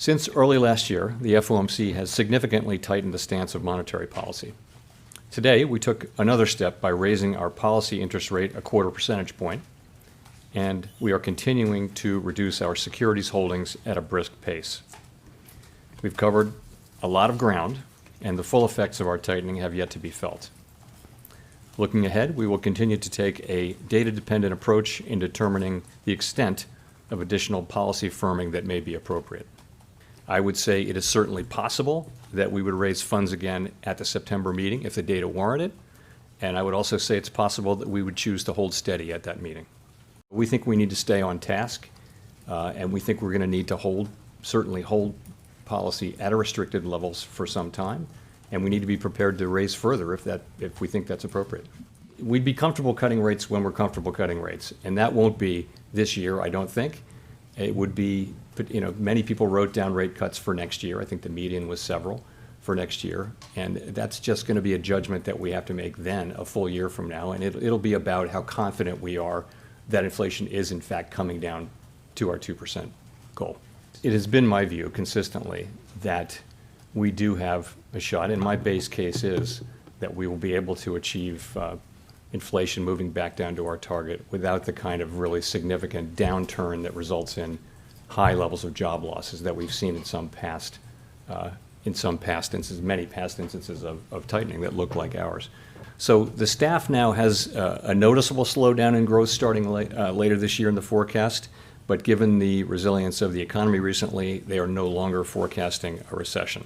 Since early last year, the FOMC has significantly tightened the stance of monetary policy. Today, we took another step by raising our policy interest rate a 1/4 percentage point, and we are continuing to reduce our securities holdings at a brisk pace. We've covered a lot of ground, and the full effects of our tightening have yet to be felt. Looking ahead, we will continue to take a data-dependent approach in determining the extent of additional policy firming that may be appropriate. I would say it is certainly possible that we would raise funds again at the September meeting if the data warranted, and I would also say it's possible that we would choose to hold steady at that meeting. We think we need to stay on task, and we think we're going to need to certainly hold policy at a restricted levels for some time, and we need to be prepared to raise further if we think that's appropriate. We'd be comfortable cutting rates when we're comfortable cutting rates, and that won't be this year, I don't think. It would be, many people wrote down rate cuts for next year. I think the median was several for next year, and that's just going to be a judgment that we have to make then, a full year from now, and it'll be about how confident we are that inflation is in fact coming down to our 2% goal. It has been my view consistently that we do have a shot, and my base case is that we will be able to achieve inflation moving back down to our target without the kind of really significant downturn that results in high levels of job losses that we've seen in some past instances, many past instances of tightening that look like ours. So the staff now has a noticeable slowdown in growth starting later this year in the forecast, but given the resilience of the economy recently, they are no longer forecasting a recession.